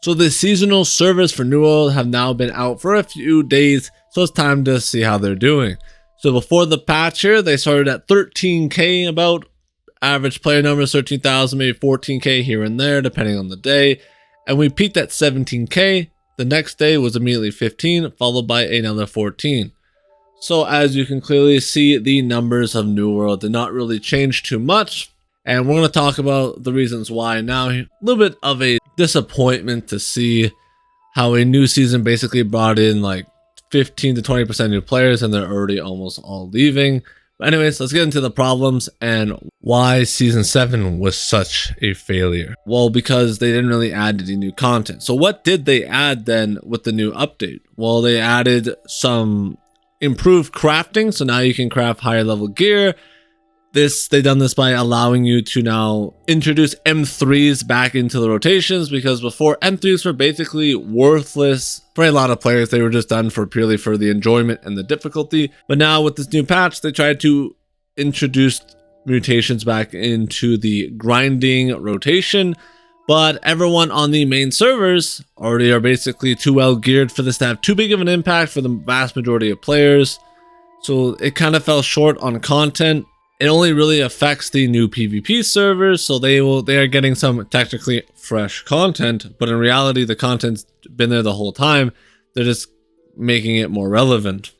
So the seasonal servers for New World have now been out for a few days, so it's time to see how they're doing. So before the patch here, they started at 13k, about average player numbers 13,000, maybe 14k here and there depending on the day, and we peaked at 17k. The next day was immediately 15, followed by another 14. So as you can clearly see, the numbers of New World did not really change too much, and we're going to talk about the reasons why now. A little bit of a disappointment to see how a new season basically brought in like 15 to 20% new players, and they're already almost all leaving. But anyways, let's get into the problems and why Season 7 was such a failure. Well, because they didn't really add any new content. So what did they add then with the new update? Well, they added some improved crafting, so now you can craft higher level gear. They've done this by allowing you to now introduce M3s back into the rotations, because before M3s were basically worthless for a lot of players. They were just done purely for the enjoyment and the difficulty. But now with this new patch, they tried to introduce mutations back into the grinding rotation, but everyone on the main servers already are basically too well geared for this to have too big of an impact for the vast majority of players. So it kind of fell short on content. It only really affects the new PvP servers, so they are getting some technically fresh content, but in reality the content's been there the whole time. They're just making it more relevant.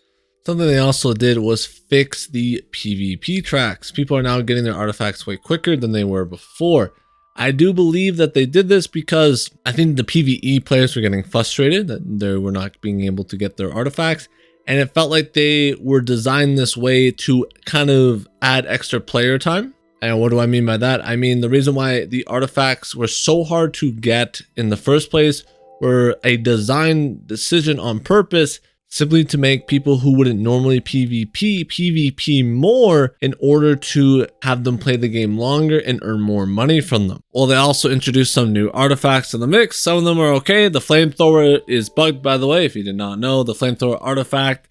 Something they also did was fix the PvP tracks. People are now getting their artifacts way quicker than they were before. I do believe that they did this because I think the PvE players were getting frustrated that they were not being able to get their artifacts. And it felt like they were designed this way to kind of add extra player time. And what do I mean by that? I mean, the reason why the artifacts were so hard to get in the first place were a design decision on purpose, simply to make people who wouldn't normally PvP more in order to have them play the game longer and earn more money from them. Well, they also introduced some new artifacts in the mix. Some of them are okay. The flamethrower is bugged, by the way. If you did not know, the flamethrower artifact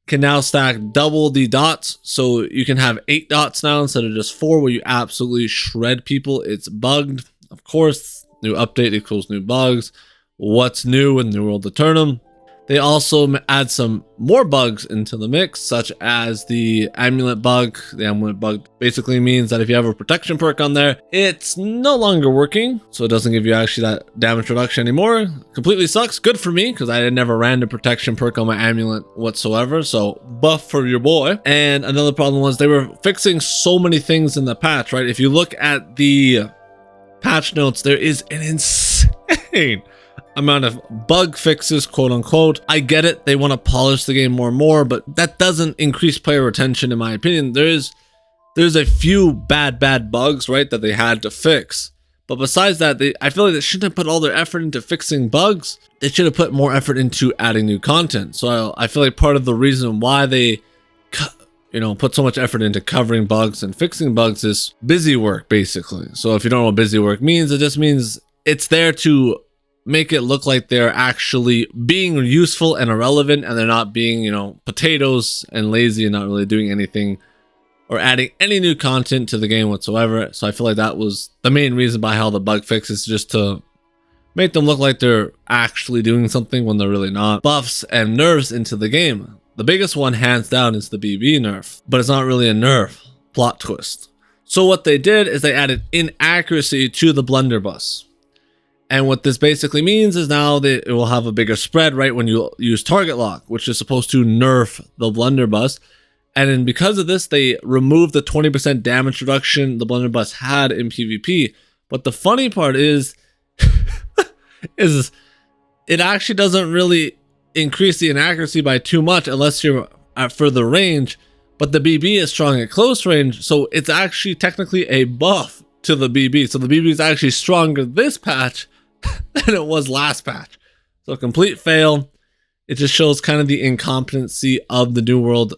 can now stack double the dots. So you can have 8 dots now instead of just 4, where you absolutely shred people. It's bugged. Of course, new update equals new bugs. What's new in New World Aeternum? They also add some more bugs into the mix, such as the amulet bug. The amulet bug basically means that if you have a protection perk on there, it's no longer working. So it doesn't give you actually that damage reduction anymore. Completely sucks. Good for me, because I never ran the protection perk on my amulet whatsoever. So buff for your boy. And another problem was they were fixing so many things in the patch, right? If you look at the patch notes, there is an insane amount of bug fixes, quote unquote. I get it, they want to polish the game more and more, but that doesn't increase player retention in my opinion. There's a few bad bugs, right, that they had to fix. But besides that, I feel like they shouldn't have put all their effort into fixing bugs. They should have put more effort into adding new content. So I feel like part of the reason why they put so much effort into covering bugs and fixing bugs is busy work, basically. So if you don't know what busy work means, it just means it's there to make it look like they're actually being useful and irrelevant, and they're not being, potatoes and lazy and not really doing anything or adding any new content to the game whatsoever. So I feel like that was the main reason behind how the bug fix is, just to make them look like they're actually doing something when they're really not. Buffs and nerfs into the game. The biggest one, hands down, is the BB nerf, but it's not really a nerf. Plot twist. So what they did is they added inaccuracy to the blunderbuss. And what this basically means is now it will have a bigger spread, right, when you use target lock, which is supposed to nerf the blunderbuss. And then because of this, they removed the 20% damage reduction the blunderbuss had in PvP. But the funny part is, it actually doesn't really increase the inaccuracy by too much unless you're at further range. But the BB is strong at close range, so it's actually technically a buff to the BB. So the BB is actually stronger this patch than it was last patch. So a complete fail. It just shows kind of the incompetency of the New World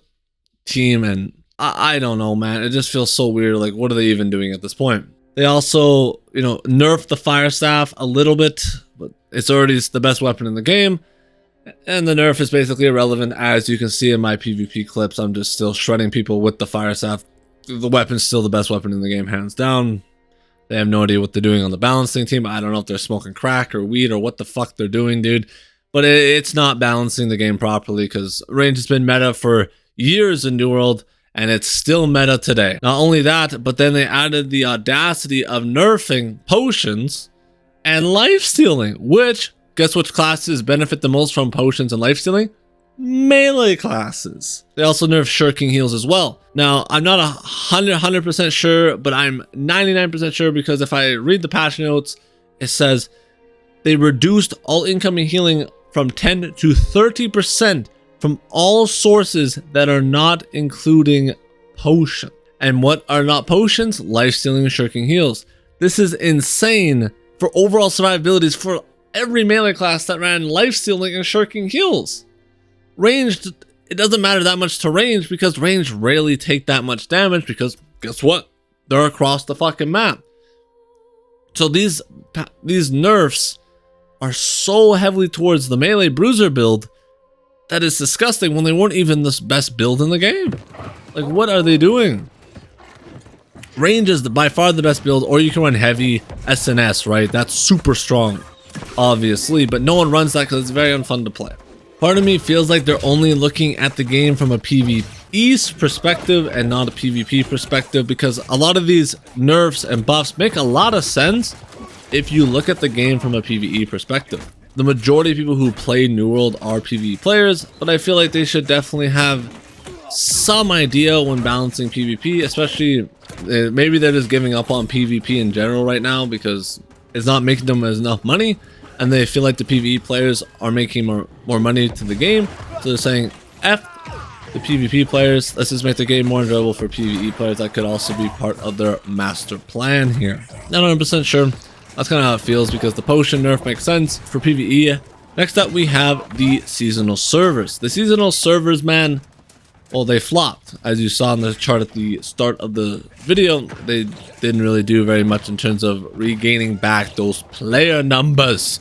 team, and I don't know, man. It just feels so weird. Like, what are they even doing at this point? They also, nerfed the fire staff a little bit, but it's already the best weapon in the game. And the nerf is basically irrelevant. As you can see in my PvP clips, I'm just still shredding people with the fire staff. The weapon's still the best weapon in the game, hands down. They have no idea what they're doing on the balancing team. I don't know if they're smoking crack or weed or what the fuck they're doing, dude. But it's not balancing the game properly because range has been meta for years in New World, and it's still meta today. Not only that, but then they added the audacity of nerfing potions and lifestealing, which, guess which classes benefit the most from potions and lifestealing? Melee classes. They also nerfed shirking heals as well. Now, I'm not 100% sure, but I'm 99% sure because if I read the patch notes, it says they reduced all incoming healing from 10 to 30% from all sources that are not including potion. And what are not potions? Lifestealing and shirking heals. This is insane for overall survivabilities for every melee class that ran lifestealing and shirking heals. Ranged, it doesn't matter that much to range because range rarely take that much damage because guess what? They're across the fucking map. So these nerfs are so heavily towards the melee bruiser build that is disgusting when they weren't even the best build in the game. Like, what are they doing? Range is by far the best build, or you can run heavy SNS, right? That's super strong, obviously, but no one runs that because it's very unfun to play. Part of me feels like they're only looking at the game from a PvE perspective and not a PvP perspective because a lot of these nerfs and buffs make a lot of sense if you look at the game from a PvE perspective. The majority of people who play New World are PvE players, but I feel like they should definitely have some idea when balancing PvP, especially maybe they're just giving up on PvP in general right now because it's not making them enough money, and they feel like the PvE players are making more money to the game, so they're saying F the PvP players, let's just make the game more enjoyable for PvE players. That could also be part of their master plan here. Not 100% sure. That's kind of how it feels because the potion nerf makes sense for PvE. Next up, we have the seasonal servers. The seasonal servers, man, well, they flopped. As you saw in the chart at the start of the video, they didn't really do very much in terms of regaining back those player numbers.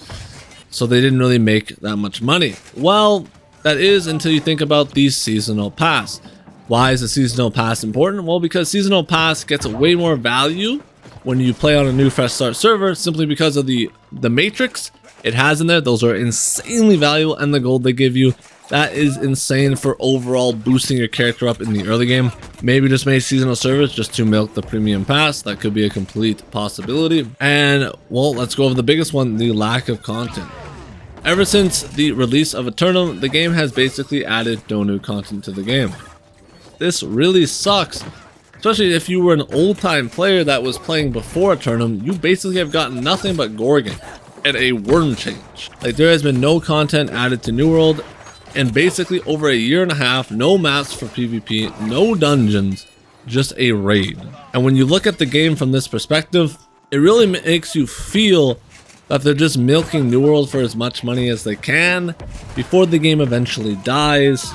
So they didn't really make that much money. Well, that is until you think about the seasonal pass. Why is the seasonal pass important? Well, because seasonal pass gets way more value when you play on a new fresh start server simply because of the matrix it has in there. Those are insanely valuable, and the gold they give you, that is insane for overall boosting your character up in the early game. Maybe just make seasonal servers just to milk the premium pass. That could be a complete possibility. And well, let's go over the biggest one, the lack of content. Ever since the release of Aeternum, the game has basically added no new content to the game. This really sucks. Especially if you were an old-time player that was playing before Aeternum, you basically have gotten nothing but Gorgon and a worm change. Like, there has been no content added to New World, and basically over a year and a half, no maps for PvP, no dungeons, just a raid. And when you look at the game from this perspective, it really makes you feel that they're just milking New World for as much money as they can before the game eventually dies.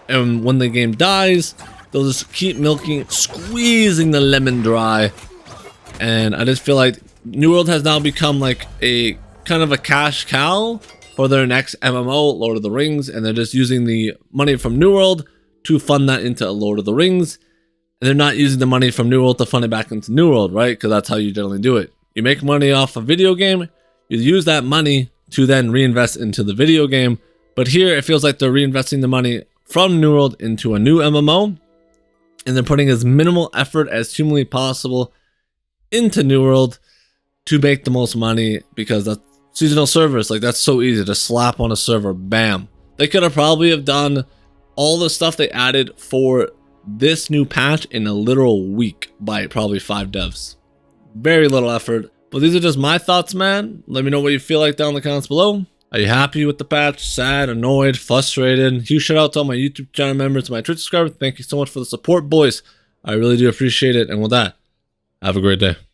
And when the game dies, they'll just keep milking, squeezing the lemon dry. And I just feel like New World has now become like a kind of a cash cow for their next MMO, Lord of the Rings, and they're just using the money from New World to fund that into Lord of the Rings. And they're not using the money from New World to fund it back into New World, right? Because that's how you generally do it. You make money off a video game, you use that money to then reinvest into the video game. But here it feels like they're reinvesting the money from New World into a new MMO, and they're putting as minimal effort as humanly possible into New World to make the most money, because the seasonal servers, like, that's so easy to slap on a server, bam. They could have probably have done all the stuff they added for this new patch in a literal week by probably 5 devs. Very little effort. But these are just my thoughts, man. Let me know what you feel like down in the comments below. Are you happy with the patch? Sad, annoyed, frustrated? Huge shout out to all my YouTube channel members, my Twitch subscribers. Thank you so much for the support, boys. I really do appreciate it. And with that, have a great day.